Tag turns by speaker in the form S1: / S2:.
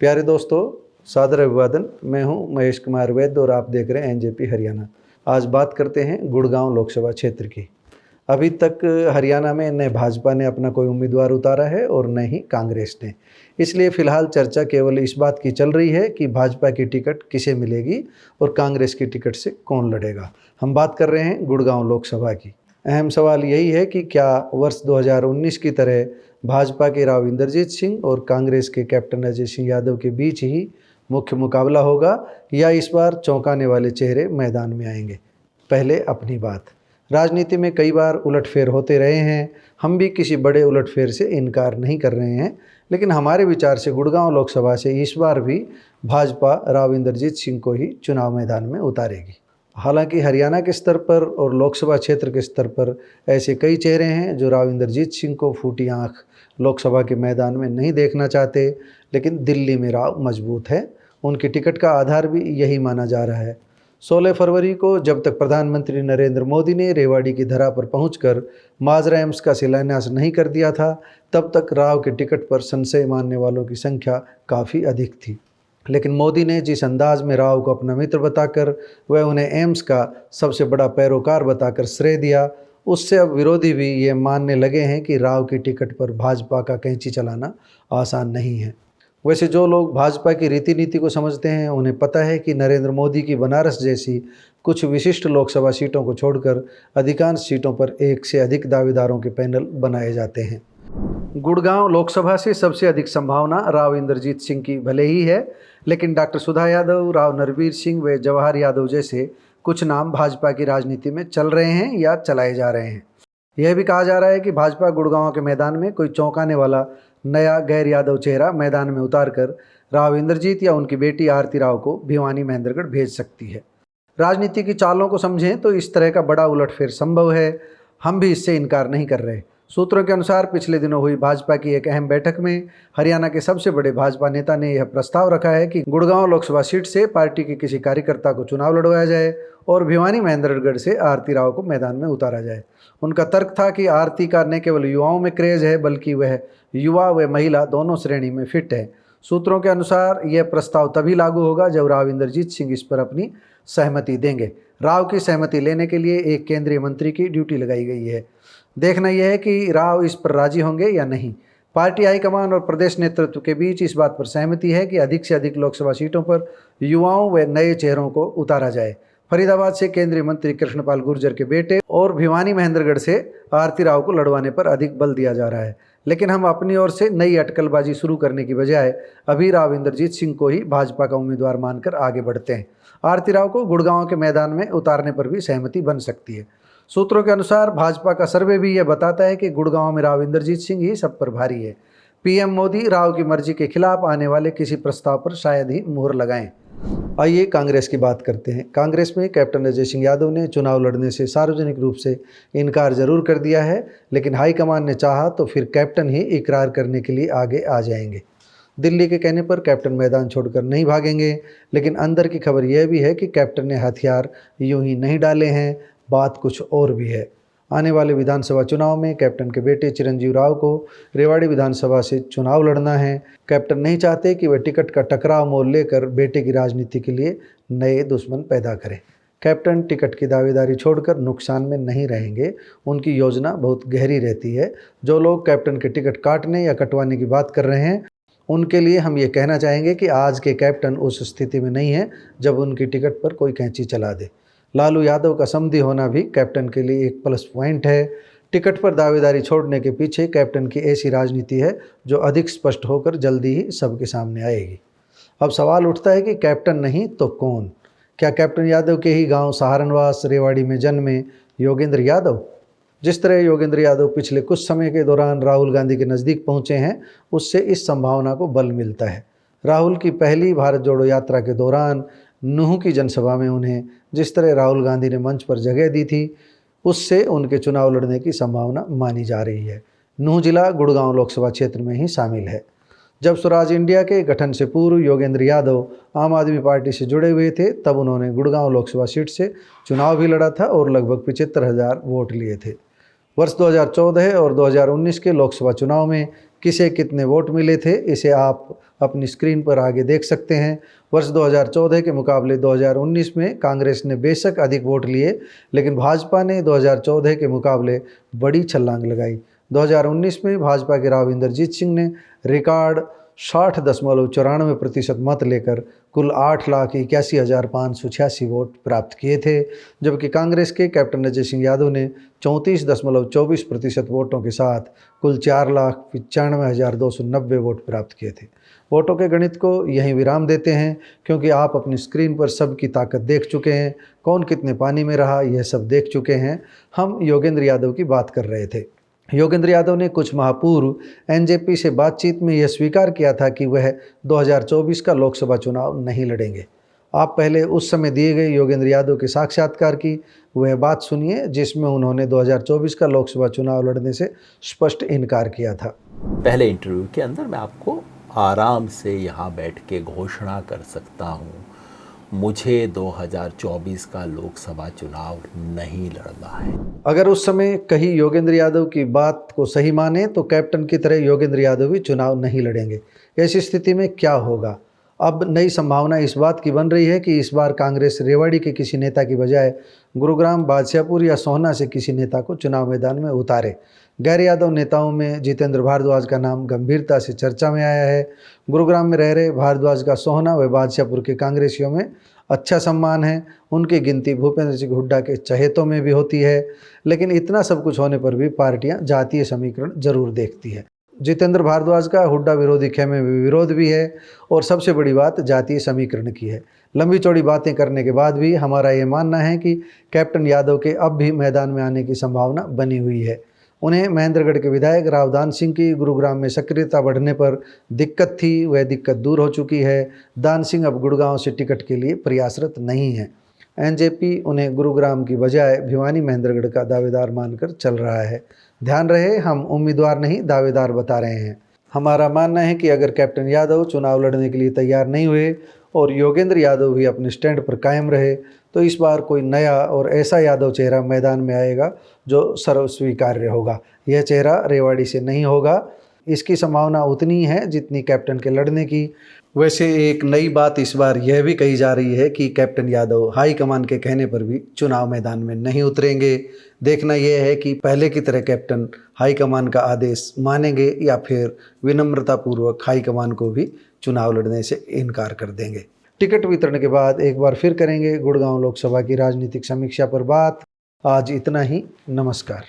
S1: प्यारे दोस्तों, सादर अभिवादन। मैं हूं महेश कुमार वैद्य और आप देख रहे हैं एनजेपी हरियाणा। आज बात करते हैं गुड़गांव लोकसभा क्षेत्र की। अभी तक हरियाणा में न भाजपा ने अपना कोई उम्मीदवार उतारा है और न ही कांग्रेस ने। इसलिए फिलहाल चर्चा केवल इस बात की चल रही है कि भाजपा की टिकट किसे मिलेगी और कांग्रेस की टिकट से कौन लड़ेगा। हम बात कर रहे हैं गुड़गांव लोकसभा की। अहम सवाल यही है कि क्या वर्ष 2019 की तरह भाजपा के राव इंद्रजीत सिंह और कांग्रेस के कैप्टन अजय सिंह यादव के बीच ही मुख्य मुकाबला होगा या इस बार चौंकाने वाले चेहरे मैदान में आएंगे। पहले अपनी बात। राजनीति में कई बार उलटफेर होते रहे हैं, हम भी किसी बड़े उलटफेर से इनकार नहीं कर रहे हैं, लेकिन हमारे विचार से गुड़गांव लोकसभा से इस बार भी भाजपा राव इंद्रजीत सिंह को ही चुनाव मैदान में उतारेगी। हालांकि हरियाणा के स्तर पर और लोकसभा क्षेत्र के स्तर पर ऐसे कई चेहरे हैं जो राव इंद्रजीत सिंह को फूटी आंख लोकसभा के मैदान में नहीं देखना चाहते, लेकिन दिल्ली में राव मजबूत है। उनकी टिकट का आधार भी यही माना जा रहा है। 16 फरवरी को जब तक प्रधानमंत्री नरेंद्र मोदी ने रेवाड़ी की धरा पर पहुंचकर माजरा एम्स का शिलान्यास नहीं कर दिया था, तब तक राव के टिकट पर संशय मानने वालों की संख्या काफ़ी अधिक थी। लेकिन मोदी ने जिस अंदाज में राव को अपना मित्र बताकर वह उन्हें एम्स का सबसे बड़ा पैरोकार बताकर श्रेय दिया, उससे अब विरोधी भी ये मानने लगे हैं कि राव की टिकट पर भाजपा का कैंची चलाना आसान नहीं है। वैसे जो लोग भाजपा की रीति नीति को समझते हैं उन्हें पता है कि नरेंद्र मोदी की बनारस जैसी कुछ विशिष्ट लोकसभा सीटों को छोड़कर अधिकांश सीटों पर एक से अधिक दावेदारों के पैनल बनाए जाते हैं। गुड़गांव लोकसभा से सबसे अधिक संभावना राव इंद्रजीत सिंह की भले ही है, लेकिन डॉक्टर सुधा यादव, राव नरवीर सिंह व जवाहर यादव जैसे कुछ नाम भाजपा की राजनीति में चल रहे हैं या चलाए जा रहे हैं। यह भी कहा जा रहा है कि भाजपा गुड़गांव के मैदान में कोई चौंकाने वाला नया गैर यादव चेहरा मैदान में उतारकर राव इंद्रजीत या उनकी बेटी आरती राव को भिवानी महेंद्रगढ़ भेज सकती है। राजनीति की चालों को समझें तो इस तरह का बड़ा उलटफेर संभव है, हम भी इससे इनकार नहीं कर रहे। सूत्रों के अनुसार पिछले दिनों हुई भाजपा की एक अहम बैठक में हरियाणा के सबसे बड़े भाजपा नेता ने यह प्रस्ताव रखा है कि गुड़गांव लोकसभा सीट से पार्टी के किसी कार्यकर्ता को चुनाव लड़वाया जाए और भिवानी महेंद्रगढ़ से आरती राव को मैदान में उतारा जाए। उनका तर्क था कि आरती का न केवल युवाओं में क्रेज है, बल्कि वह युवा व महिला दोनों श्रेणी में फिट है। सूत्रों के अनुसार यह प्रस्ताव तभी लागू होगा जब राव इंद्रजीत सिंह इस पर अपनी सहमति देंगे। राव की सहमति लेने के लिए एक केंद्रीय मंत्री की ड्यूटी लगाई गई है। देखना यह है कि राव इस पर राजी होंगे या नहीं। पार्टी हाईकमान और प्रदेश नेतृत्व के बीच इस बात पर सहमति है कि अधिक से अधिक लोकसभा सीटों पर युवाओं व नए चेहरों को उतारा जाए। फरीदाबाद से केंद्रीय मंत्री कृष्णपाल गुर्जर के बेटे और भिवानी महेंद्रगढ़ से आरती राव को लड़वाने पर अधिक बल दिया जा रहा है, लेकिन हम अपनी ओर से नई अटकलबाजी शुरू करने की बजाय अभी राव इंद्रजीत सिंह को ही भाजपा का उम्मीदवार मानकर आगे बढ़ते हैं। आरती राव को गुड़गांव के मैदान में उतारने पर भी सहमति बन सकती है। सूत्रों के अनुसार भाजपा का सर्वे भी यह बताता है कि गुड़गांव में राव इंद्रजीत सिंह ही सब पर भारी है। पीएम मोदी राव की मर्जी के खिलाफ आने वाले किसी प्रस्ताव पर शायद ही मुहर लगाएं। आइए कांग्रेस की बात करते हैं। कांग्रेस में कैप्टन अजय सिंह यादव ने चुनाव लड़ने से सार्वजनिक रूप से इनकार जरूर कर दिया है, लेकिन हाईकमान ने चाहा तो फिर कैप्टन ही इकरार करने के लिए आगे आ जाएंगे। दिल्ली के कहने पर कैप्टन मैदान छोड़कर नहीं भागेंगे, लेकिन अंदर की खबर यह भी है कि कैप्टन ने हथियार यूं ही नहीं डाले हैं, बात कुछ और भी है। आने वाले विधानसभा चुनाव में कैप्टन के बेटे चिरंजीव राव को रेवाड़ी विधानसभा से चुनाव लड़ना है। कैप्टन नहीं चाहते कि वह टिकट का टकराव मोल लेकर बेटे की राजनीति के लिए नए दुश्मन पैदा करें। कैप्टन टिकट की दावेदारी छोड़कर नुकसान में नहीं रहेंगे, उनकी योजना बहुत गहरी रहती है। जो लोग कैप्टन के टिकट काटने या कटवाने की बात कर रहे हैं, उनके लिए हम ये कहना चाहेंगे कि आज के कैप्टन उस स्थिति में नहीं है जब उनकी टिकट पर कोई कैंची चला दे। लालू यादव का समधी होना भी कैप्टन के लिए एक प्लस पॉइंट है। टिकट पर दावेदारी छोड़ने के पीछे कैप्टन की ऐसी राजनीति है जो अधिक स्पष्ट होकर जल्दी ही सबके सामने आएगी। अब सवाल उठता है कि कैप्टन नहीं तो कौन? क्या कैप्टन यादव के ही गांव सहारनवास रेवाड़ी में जन्मे योगेंद्र यादव? जिस तरह योगेंद्र यादव पिछले कुछ समय के दौरान राहुल गांधी के नज़दीक पहुंचे हैं, उससे इस संभावना को बल मिलता है। राहुल की पहली भारत जोड़ो यात्रा के दौरान नूह की जनसभा में उन्हें जिस तरह राहुल गांधी ने मंच पर जगह दी थी, उससे उनके चुनाव लड़ने की संभावना मानी जा रही है। नूह जिला गुड़गांव लोकसभा क्षेत्र में ही शामिल है। जब स्वराज इंडिया के गठन से पूर्व योगेंद्र यादव आम आदमी पार्टी से जुड़े हुए थे, तब उन्होंने गुड़गांव लोकसभा सीट से चुनाव भी लड़ा था और लगभग 75,000 वोट लिए थे। वर्ष 2014 और 2019 के लोकसभा चुनाव में किसे कितने वोट मिले थे, इसे आप अपनी स्क्रीन पर आगे देख सकते हैं। वर्ष 2014 के मुकाबले 2019 में कांग्रेस ने बेशक अधिक वोट लिए, लेकिन भाजपा ने 2014 के मुकाबले बड़ी छलांग लगाई। 2019 में भाजपा के राव इंद्रजीत सिंह ने रिकॉर्ड 60.94% मत लेकर कुल 8,81,586 वोट प्राप्त किए थे, जबकि कांग्रेस के कैप्टन अजय सिंह यादव ने 34.24% वोटों के साथ कुल 4,95,290 वोट प्राप्त किए थे। वोटों के गणित को यहीं विराम देते हैं, क्योंकि आप अपनी स्क्रीन पर सबकी ताकत देख चुके हैं, कौन कितने पानी में रहा यह सब देख चुके हैं। हम योगेंद्र यादव की बात कर रहे थे। योगेंद्र यादव ने कुछ माह पूर्व एनजेपी से बातचीत में यह स्वीकार किया था कि वह 2024 का लोकसभा चुनाव नहीं लड़ेंगे। आप पहले उस समय दिए गए योगेंद्र यादव के साक्षात्कार की वह बात सुनिए, जिसमें उन्होंने 2024 का लोकसभा चुनाव लड़ने से स्पष्ट इनकार किया था।
S2: पहले इंटरव्यू के अंदर मैं आपको आराम से यहाँ बैठ के घोषणा कर सकता हूँ, मुझे 2024 का लोकसभा चुनाव नहीं लड़ना है।
S1: अगर उस समय कहीं योगेंद्र यादव की बात को सही माने तो कैप्टन की तरह योगेंद्र यादव भी चुनाव नहीं लड़ेंगे। ऐसी स्थिति में क्या होगा? अब नई संभावना इस बात की बन रही है कि इस बार कांग्रेस रेवाड़ी के किसी नेता की बजाय गुरुग्राम, बादशाहपुर या सोहना से किसी नेता को चुनाव मैदान में उतारे। गैर यादव नेताओं में जितेंद्र भारद्वाज का नाम गंभीरता से चर्चा में आया है। गुरुग्राम में रह रहे भारद्वाज का सोहना व बादशाहपुर के कांग्रेसियों में अच्छा सम्मान है। उनकी गिनती भूपेंद्र सिंह हुड्डा के चहेतों में भी होती है। लेकिन इतना सब कुछ होने पर भी पार्टियां जातीय समीकरण जरूर देखती है। जितेंद्र भारद्वाज का हुड्डा विरोधी खेमे में विरोध भी है, और सबसे बड़ी बात जातीय समीकरण की है। लंबी चौड़ी बातें करने के बाद भी हमारा ये मानना है कि कैप्टन यादव के अब भी मैदान में आने की संभावना बनी हुई है। उन्हें महेंद्रगढ़ के विधायक राव दान सिंह की गुरुग्राम में सक्रियता बढ़ने पर दिक्कत थी, वह दिक्कत दूर हो चुकी है। दान सिंह अब गुड़गांव से टिकट के लिए प्रयासरत नहीं है। एनजेपी उन्हें गुरुग्राम की बजाय भिवानी महेंद्रगढ़ का दावेदार मानकर चल रहा है। ध्यान रहे, हम उम्मीदवार नहीं दावेदार बता रहे हैं। हमारा मानना है कि अगर कैप्टन यादव चुनाव लड़ने के लिए तैयार नहीं हुए और योगेंद्र यादव भी अपने स्टैंड पर कायम रहे, तो इस बार कोई नया और ऐसा यादव चेहरा मैदान में आएगा जो सर्वस्वीकार्य होगा। यह चेहरा रेवाड़ी से नहीं होगा। इसकी संभावना उतनी है जितनी कैप्टन के लड़ने की। वैसे एक नई बात इस बार यह भी कही जा रही है कि कैप्टन यादव हाईकमान के कहने पर भी चुनाव मैदान में नहीं उतरेंगे। देखना यह है कि पहले की तरह कैप्टन हाईकमान का आदेश मानेंगे या फिर विनम्रतापूर्वक हाईकमान को भी चुनाव लड़ने से इनकार कर देंगे। टिकट वितरण के बाद एक बार फिर करेंगे गुड़गांव लोकसभा की राजनीतिक समीक्षा पर बात। आज इतना ही। नमस्कार।